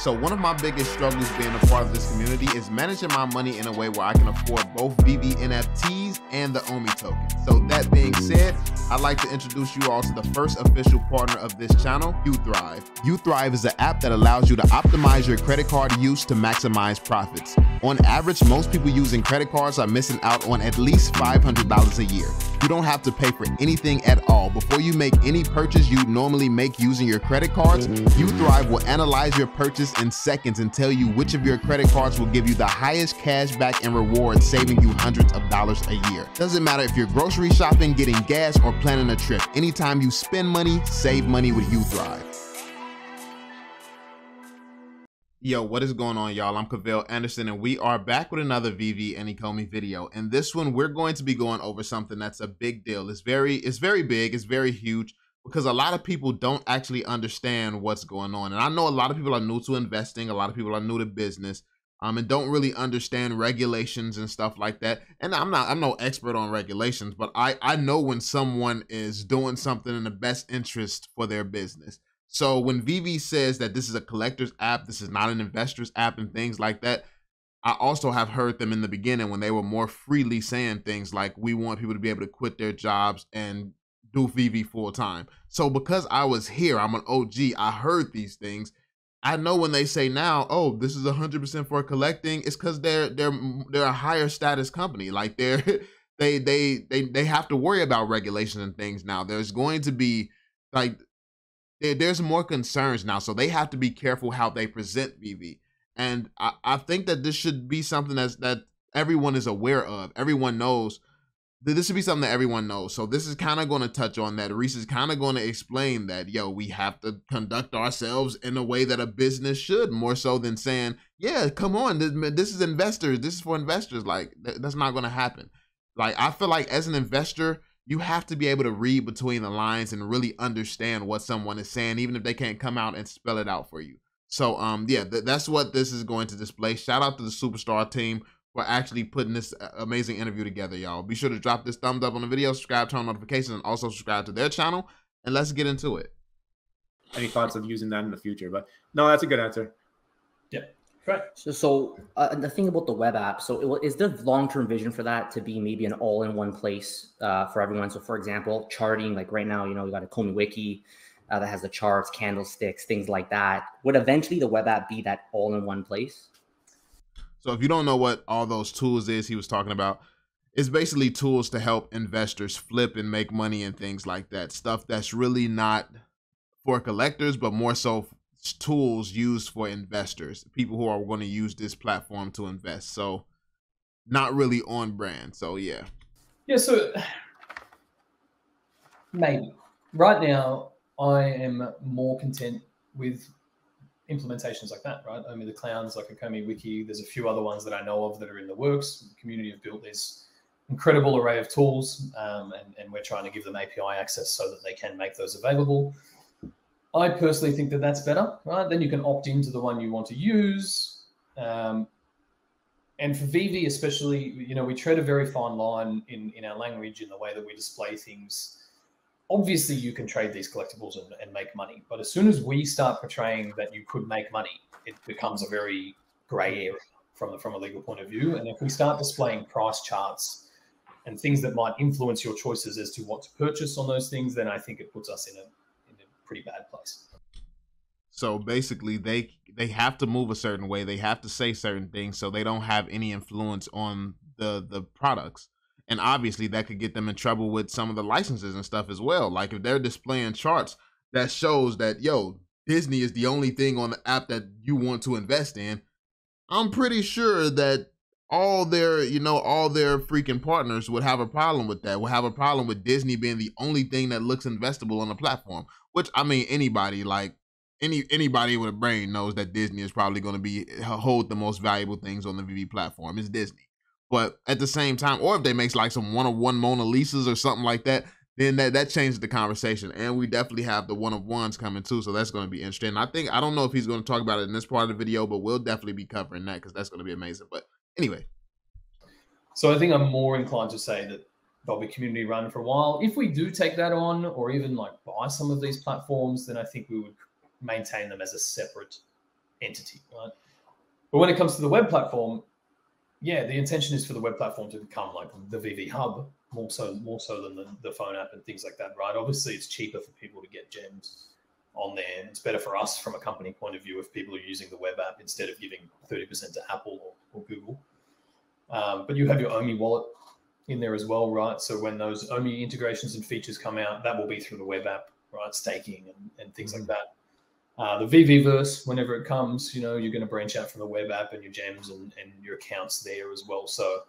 So one of my biggest struggles being a part of this community is managing my money in a way where I can afford both Veve NFTs and the Omi token. So that being said, I'd like to introduce you all to the first official partner of this channel, UThrive. UThrive is an app that allows you to optimize your credit card use to maximize profits. On average, most people using credit cards are missing out on at least $500 a year. You don't have to pay for anything at all. Before you make any purchase you normally make using your credit cards, UThrive will analyze your purchase in seconds and tell you which of your credit cards will give you the highest cash back and rewards, saving you hundreds of dollars a year. Doesn't matter if you're grocery shopping, getting gas, or planning a trip. Anytime you spend money, save money with UThrive. Yo, what is going on, y'all? I'm Cavell Anderson, and we are back with another Veve and Ecomi video. And this one, we're going to be going over something that's a big deal. It's very big, it's very huge, because a lot of people don't actually understand what's going on. And I know a lot of people are new to investing, a lot of people are new to business, and don't really understand regulations and stuff like that. And I'm no expert on regulations, but I know when someone is doing something in the best interest for their business. So when Veve says that this is a collector's app, this is not an investor's app and things like that, I also have heard them in the beginning when they were more freely saying things like, we want people to be able to quit their jobs and do Veve full time. So because I was here, I'm an OG, I heard these things. I know when they say now, oh, this is 100% for collecting, it's because they're a higher status company. Like they have to worry about regulations and things now. There's going to be like, there's more concerns now, so they have to be careful how they present Veve. And I think that this should be something that everyone is aware of. Everyone knows that this should be something that everyone knows. So this is kind of going to touch on that. Rhys is kind of going to explain that, yo, we have to conduct ourselves in a way that a business should, more so than saying, yeah, come on, this is investors. This is for investors. Like, that's not going to happen. Like, I feel like as an investor, you have to be able to read between the lines and really understand what someone is saying, even if they can't come out and spell it out for you. So, yeah, that's what this is going to display. Shout out to the Superstar team for actually putting this amazing interview together, y'all. Be sure to drop this thumbs up on the video, subscribe, turn on notifications, and also subscribe to their channel. And let's get into it. Any thoughts of using that in the future? But no, that's a good answer. Yeah. Right. So the thing about the web app, so is the long-term vision for that to be maybe an all-in-one place for everyone? So for example, charting, like right now, you know, we got a Ecomi wiki that has the charts, candlesticks, things like that. Would eventually the web app be that all-in-one place? So if you don't know what all those tools is he was talking about, it's basically tools to help investors flip and make money and things like that. Stuff that's really not for collectors, but more so tools used for investors, people who are going to use this platform to invest. So not really on brand. So yeah. Yeah, so maybe. Right now, I am more content with implementations like that, right? I mean, the clowns like Ecomi Wiki, there's a few other ones that I know of that are in the works. The community have built this incredible array of tools, and we're trying to give them API access so that they can make those available. I personally think that that's better, right? Then you can opt into the one you want to use. And for Veve especially, you know, we tread a very fine line in our language, in the way that we display things. Obviously, you can trade these collectibles and make money. But as soon as we start portraying that you could make money, it becomes a very gray area from a legal point of view. And if we start displaying price charts and things that might influence your choices as to what to purchase on those things, then I think it puts us in a pretty bad place. So basically they have to move a certain way. They have to say certain things so they don't have any influence on the products. And obviously that could get them in trouble with some of the licenses and stuff as well. Like if they're displaying charts that shows that, yo, Disney is the only thing on the app that you want to invest in, I'm pretty sure that all their freaking partners would have a problem with that, would have a problem with Disney being the only thing that looks investable on the platform. Which, I mean, anybody with a brain knows that Disney is probably going to hold the most valuable things on the Veve platform. It's Disney. But at the same time, or if they make like some one-of-one Mona Lisas or something like that, then that changes the conversation. And we definitely have the one-of-ones coming too, so that's going to be interesting. I don't know if he's going to talk about it in this part of the video, but we'll definitely be covering that because that's going to be amazing. But anyway. So I think I'm more inclined to say that they'll be community run for a while. If we do take that on, or even like buy some of these platforms, then I think we would maintain them as a separate entity, right? But when it comes to the web platform, yeah, the intention is for the web platform to become like the VV hub, more so than the phone app and things like that, right? Obviously, it's cheaper for people to get gems on there. It's better for us from a company point of view if people are using the web app instead of giving 30% to Apple or Google. But you have your Omi wallet in there as well, right? So when those Omi integrations and features come out, that will be through the web app, right? Staking and things like that. The Veveverse, whenever it comes, you're going to branch out from the web app and your gems and your accounts there as well. So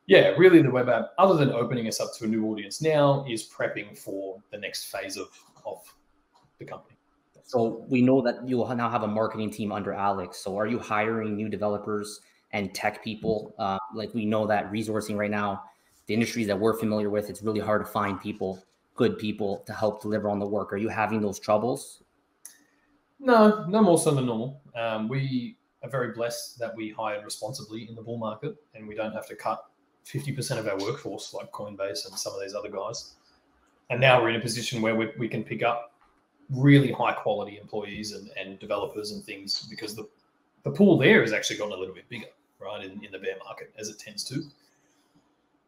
yeah, really the web app, other than opening us up to a new audience now, is prepping for the next phase of the company. So we know that you will now have a marketing team under Alex. So are you hiring new developers and tech people? Like we know that resourcing right now, the industries that we're familiar with, it's really hard to find people, good people to help deliver on the work. Are you having those troubles? No more so than normal. We are very blessed that we hired responsibly in the bull market and we don't have to cut 50% of our workforce like Coinbase and some of these other guys. And now we're in a position where we can pick up really high quality employees and developers and things because the pool there has actually gotten a little bit bigger, right, in the bear market, as it tends to.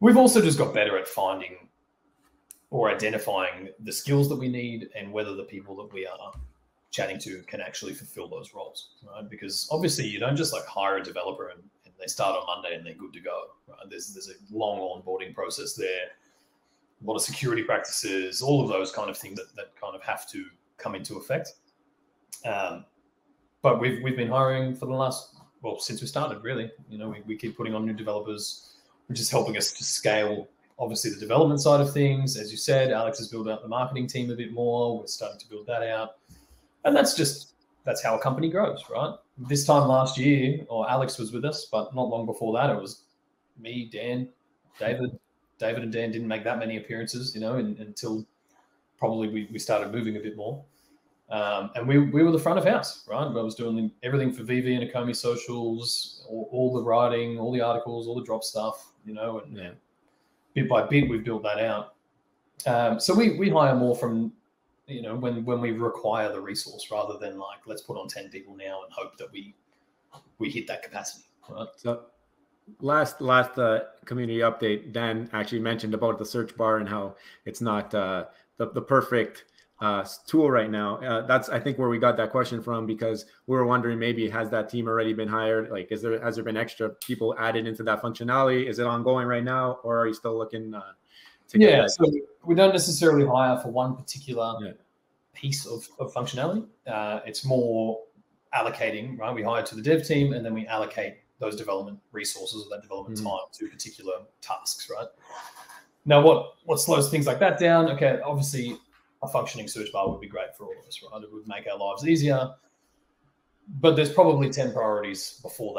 We've also just got better at finding or identifying the skills that we need and whether the people that we are chatting to can actually fulfill those roles, right? Because obviously you don't just like hire a developer and they start on Monday and they're good to go, right? There's a long onboarding process there, a lot of security practices, all of those kind of things that kind of have to come into effect. But we've been hiring for the last, since we started, really. We keep putting on new developers, which is helping us to scale, obviously, the development side of things. As you said, Alex has built out the marketing team a bit more. We're starting to build that out. And that's how a company grows, right? This time last year, Alex was with us, but not long before that, it was me, Dan, David. David and Dan didn't make that many appearances, until probably we started moving a bit more. And we were the front of house, right? I was doing everything for Veve and Ecomi socials, all the writing, all the articles, all the drop stuff, and bit by bit, we've built that out. So we hire more from, when we require the resource rather than like, let's put on 10 people now and hope that we hit that capacity, right? So last community update, Dan actually mentioned about the search bar and how it's not the perfect tool right now. That's, I think, where we got that question from, because we were wondering, maybe has that team already been hired? Like, has there been extra people added into that functionality? Is it ongoing right now, or are you still looking to get that? So we don't necessarily hire for one particular piece of functionality. It's more allocating, right? We hire to the dev team and then we allocate those development resources or that development time to particular tasks, right? Now, what slows things like that down? Okay, obviously a functioning search bar would be great for all of us, right? It would make our lives easier. But there's probably 10 priorities before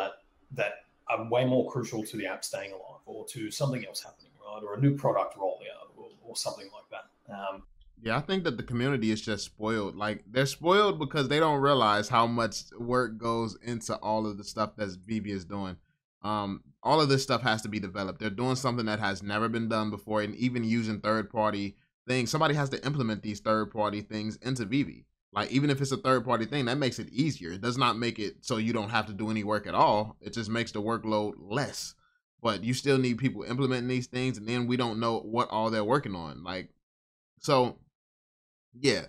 that are way more crucial to the app staying alive or to something else happening, right? Or a new product rollout or something like that. Yeah, I think that the community is just spoiled. Like, they're spoiled because they don't realize how much work goes into all of the stuff that Veve is doing. All of this stuff has to be developed. They're doing something that has never been done before, and even using third-party things. Somebody has to implement these third-party things into Veve. Like, even if it's a third-party thing, that makes it easier. It does not make it so you don't have to do any work at all. It just makes the workload less. But you still need people implementing these things, and then we don't know what all they're working on. Like, so yeah,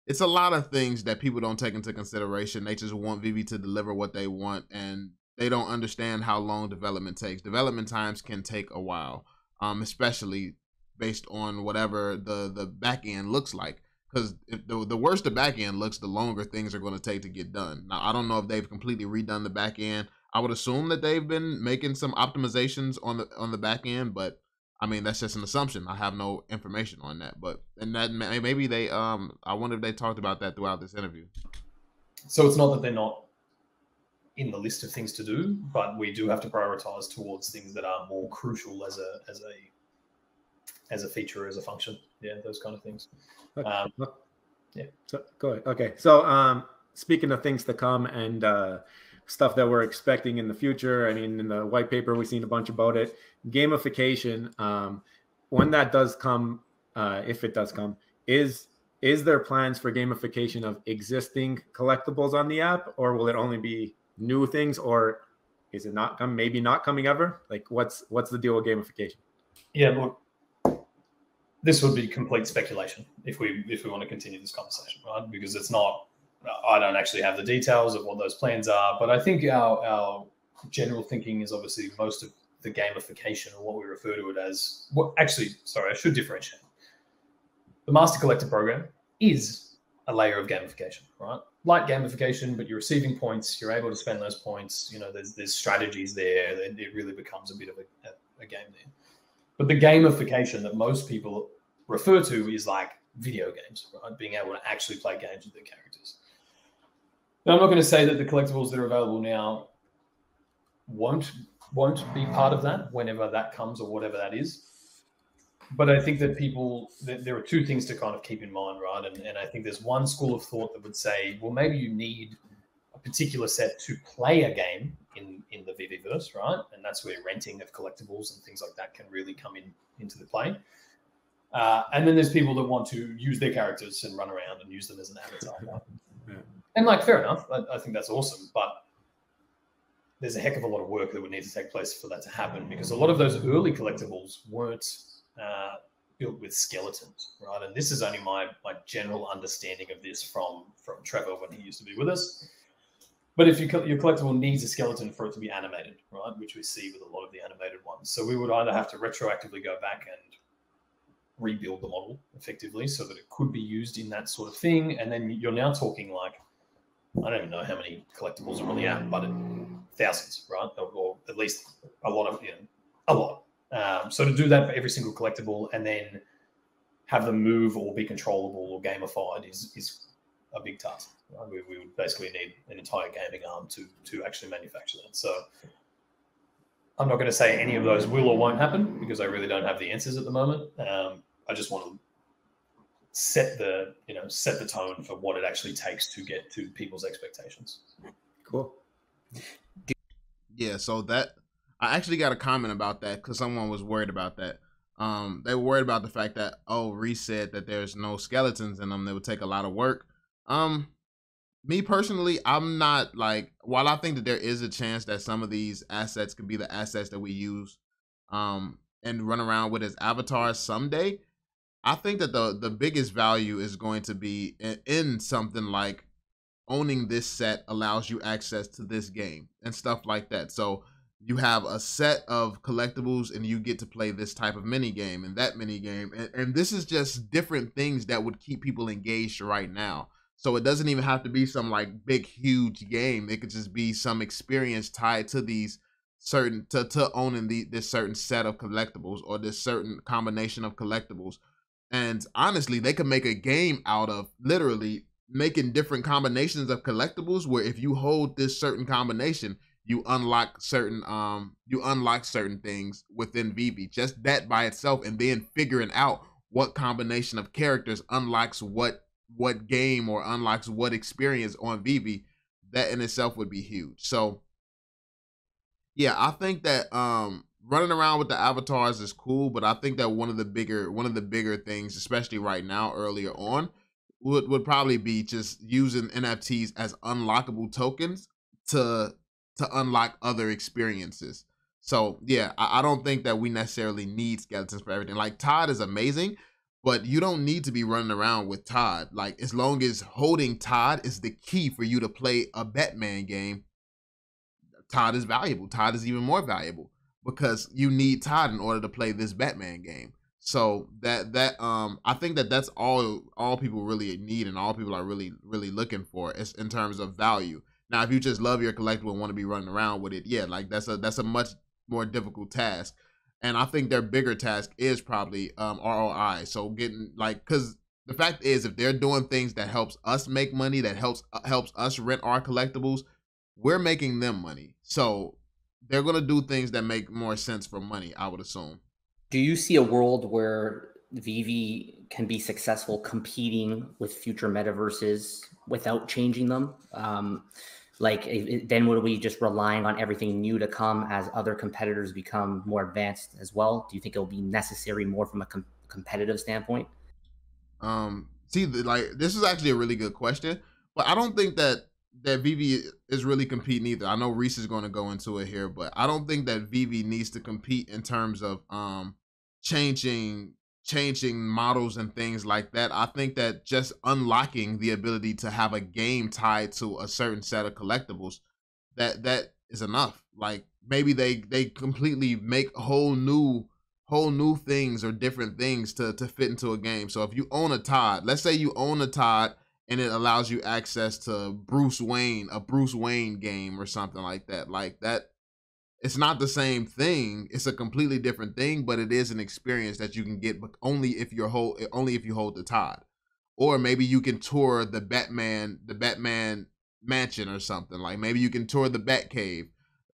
it's a lot of things that people don't take into consideration. They just want Veve to deliver what they want, and they don't understand how long development takes. Development times can take a while, especially based on whatever the back end looks like. Because the worse the back end looks, the longer things are going to take to get done. Now, I don't know if they've completely redone the back end. I would assume that they've been making some optimizations on the back end, but I mean, that's just an assumption. I have no information on that, and that maybe they I wonder if they talked about that throughout this interview. So it's not that they're not in the list of things to do, but we do have to prioritize towards things that are more crucial as a feature, as a function. Yeah, those kind of things. Okay. Yeah. So go ahead. Okay. So speaking of things to come and stuff that we're expecting in the future, I mean, in the white paper, we've seen a bunch about it. Gamification, when that does come, if it does come, is is there plans for gamification of existing collectibles on the app, or will it only be new things, or is it not maybe not coming ever? Like what's the deal with gamification? Yeah, look, this would be complete speculation if we want to continue this conversation, right? Because it's not, I don't actually have the details of what those plans are, but I think our general thinking is obviously most of the gamification, or what we refer to it as. Well, actually, sorry, I should differentiate. The Master Collector program is a layer of gamification, right? Light gamification, but you're receiving points. You're able to spend those points. You know, there's strategies there. It really becomes a bit of a game there. But the gamification that most people refer to is like video games, right? Being able to actually play games with their characters. Now, I'm not going to say that the collectibles that are available now won't be part of that whenever that comes, or whatever that is. But I think that there are two things to kind of keep in mind, right? And I think there's one school of thought that would say, well, maybe you need a particular set to play a game in the Veveverse, right? And that's where renting of collectibles and things like that can really come into the play. And then there's people that want to use their characters and run around and use them as an avatar. Right? Yeah. And like, fair enough. I think that's awesome. But there's a heck of a lot of work that would need to take place for that to happen, because a lot of those early collectibles weren't built with skeletons, right? And this is only my general understanding of this from Trevor when he used to be with us. But if your collectible needs a skeleton for it to be animated, right, which we see with a lot of the animated ones, so we would either have to retroactively go back and rebuild the model effectively so that it could be used in that sort of thing, and then you're now talking like, I don't even know how many collectibles are on the app, but thousands, right? Or at least a lot of, a lot. So to do that for every single collectible and then have them move or be controllable or gamified is a big task. Right? We would basically need an entire gaming arm to actually manufacture that. So I'm not going to say any of those will or won't happen, because I really don't have the answers at the moment. I just want to set the tone for what it actually takes to get to people's expectations. Cool. Yeah, so that I actually got a comment about that because someone was worried about that. They were worried about the fact that, Rhys said that there's no skeletons in them. They would take a lot of work. Me personally, I'm not like, while I think that there is a chance that some of these assets could be the assets that we use and run around with as avatars someday, I think that the biggest value is going to be in something like owning this set allows you access to this game and stuff like that. So you have a set of collectibles and you get to play this type of mini game and that mini game. And this is just different things that would keep people engaged right now. So it doesn't even have to be some like big, huge game. It could just be some experience tied to these certain, to owning this certain set of collectibles or this certain combination of collectibles. And honestly, they could make a game out of literally making different combinations of collectibles where if you hold this certain combination, you unlock certain things within Veve. Just that by itself, and then figuring out what combination of characters unlocks what game or unlocks what experience on Veve, that in itself would be huge. So yeah, I think that running around with the avatars is cool, but I think that one of the bigger things, especially right now, earlier on, would probably be just using NFTs as unlockable tokens to unlock other experiences. So yeah, I don't think that we necessarily need skeletons for everything. Like Todd is amazing, but you don't need to be running around with Todd. Like as long as holding Todd is the key for you to play a Batman game, Todd is valuable. Todd is even more valuable because you need Todd in order to play this Batman game. So I think that that's all people really need and all people are really looking for is in terms of value. Now, if you just love your collectible and want to be running around with it, yeah, like that's a much more difficult task. And I think their bigger task is probably ROI. So getting like, because the fact is, if they're doing things that helps us make money, that helps us rent our collectibles, we're making them money. So they're gonna do things that make more sense for money, I would assume. Do you see a world where Veve can be successful competing with future metaverses without changing them? Then would we just relying on everything new to come as other competitors become more advanced as well? Do you think it'll be necessary more from a competitive standpoint? See, like, this is actually a really good question, but I don't think that Veve is really competing either. I know Rhys is going to go into it here, but I don't think that Veve needs to compete in terms of changing models and things like that. I think that just unlocking the ability to have a game tied to a certain set of collectibles, that is enough. Like, maybe they completely make whole new things or different things to fit into a game. So if you own a Todd, let's say you own a Todd and it allows you access to a Bruce Wayne game or something like that. Like that, it's not the same thing. It's a completely different thing, but it is an experience that you can get, but only if you hold the Todd. Or maybe you can tour the Batman mansion or something. Like maybe you can tour the Batcave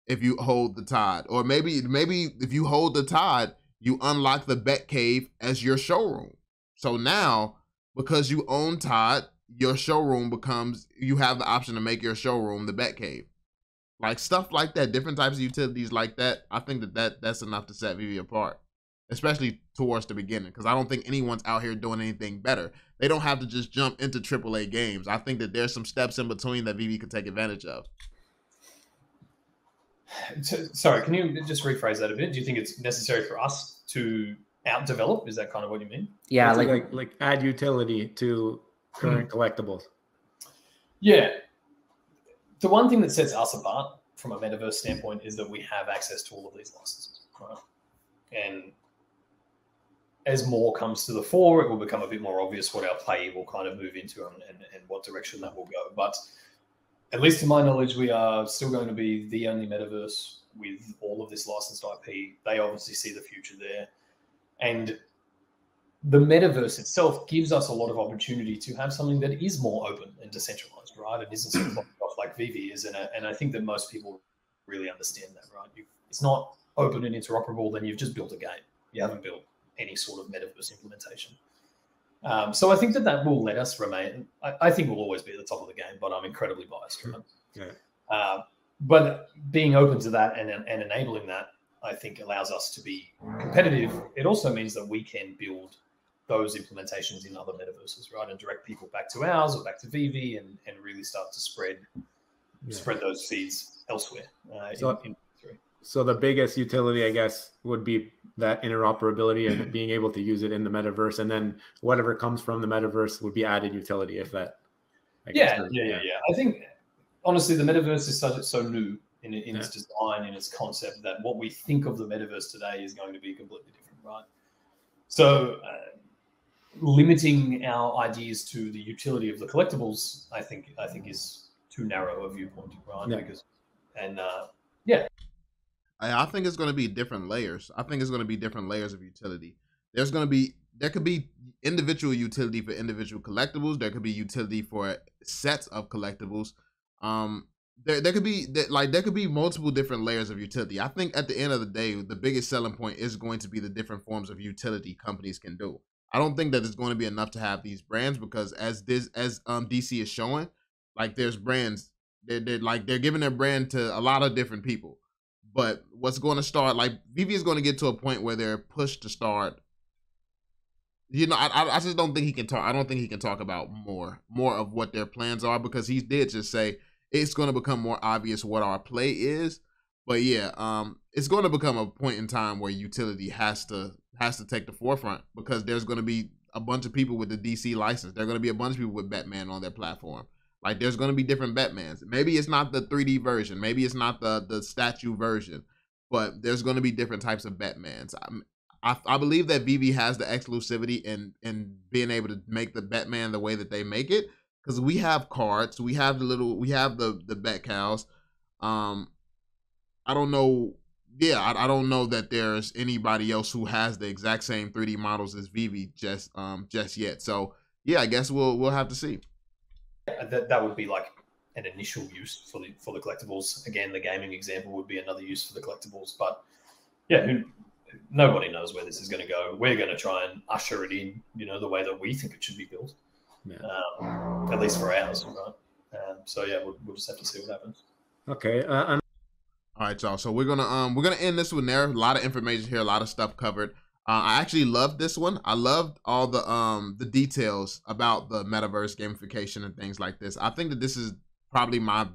if you hold the Todd. Or maybe if you hold the Todd, you unlock the Batcave as your showroom. So now, because you own Todd, your showroom becomes, you have the option to make your showroom the Batcave. Like stuff like that, different types of utilities like that. I think that's enough to set Veve apart, especially towards the beginning, because I don't think anyone's out here doing anything better. They don't have to just jump into AAA games. I think that there's some steps in between that Veve could take advantage of. Sorry, can you just rephrase that a bit? Do you think it's necessary for us to out-develop? Is that kind of what you mean? Yeah, like add utility to current collectibles. Yeah. The one thing that sets us apart from a Metaverse standpoint is that we have access to all of these licenses, right? And as more comes to the fore, it will become a bit more obvious what our play will kind of move into and what direction that will go. But at least to my knowledge, we are still going to be the only Metaverse with all of this licensed IP. They obviously see the future there. And the Metaverse itself gives us a lot of opportunity to have something that is more open and decentralized, right? It isn't sort of like Veve is. And I think that most people really understand that, right? It's not open and interoperable, then you've just built a game. You haven't built any sort of Metaverse implementation. So I think that will let us remain. I think we'll always be at the top of the game, but I'm incredibly biased. Right? Yeah. But being open to that and enabling that, I think allows us to be competitive. It also means that we can build those implementations in other metaverses, right? And direct people back to ours or back to Veve and really start to spread those seeds elsewhere. So the biggest utility, I guess, would be that interoperability and being able to use it in the metaverse, and then whatever comes from the metaverse would be added utility. If that, yeah. I think honestly, the metaverse is so new in its design, in its concept, that what we think of the metaverse today is going to be completely different, right? So limiting our ideas to the utility of the collectibles, I think is too narrow a viewpoint, right? Yeah. I think it's going to be different layers. I think it's going to be different layers of utility. There could be individual utility for individual collectibles. There could be utility for sets of collectibles. There could be multiple different layers of utility. I think at the end of the day, the biggest selling point is going to be the different forms of utility companies can do. I don't think that it's going to be enough to have these brands, because as DC is showing, like there's brands, they're giving their brand to a lot of different people. But what's going to start, like Veve is going to get to a point where they're pushed to start. You know, I just don't think he can talk. I don't think he can talk about more of what their plans are, because he did just say it's going to become more obvious what our play is. But yeah, it's going to become a point in time where utility has to take the forefront, because there's going to be a bunch of people with the DC license. There are going to be a bunch of people with Batman on their platform. Like there's going to be different Batmans. Maybe it's not the 3D version. Maybe it's not the statue version, but there's going to be different types of Batmans. I believe that Veve has the exclusivity in being able to make the Batman the way that they make it, because we have cards, we have the Bat cows. I don't know. Yeah, I don't know that there's anybody else who has the exact same 3D models as Veve just yet. So yeah, I guess we'll have to see. That would be like an initial use for the collectibles. Again, the gaming example would be another use for the collectibles. But yeah, nobody knows where this is going to go. We're going to try and usher it in, the way that we think it should be built. Yeah. At least for ours, right? So yeah, we'll just have to see what happens. Okay. All right, y'all. So we're gonna end this one there. A lot of information here, a lot of stuff covered. I actually loved this one. I loved all the details about the metaverse gamification and things like this. I think that this is probably the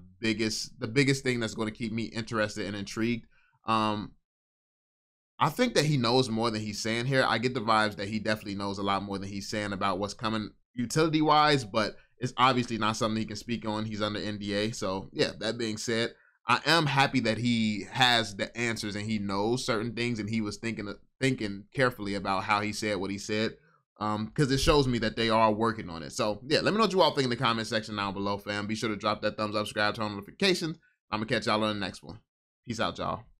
biggest thing that's going to keep me interested and intrigued. I think that he knows more than he's saying here. I get the vibes that he definitely knows a lot more than he's saying about what's coming utility wise, but it's obviously not something he can speak on. He's under NDA. So yeah, that being said, I am happy that he has the answers and he knows certain things, and he was thinking carefully about how he said what he said, because it shows me that they are working on it. So yeah, let me know what you all think in the comment section down below, fam. Be sure to drop that thumbs up, subscribe, turn on notifications. I'm gonna catch y'all on the next one. Peace out, y'all.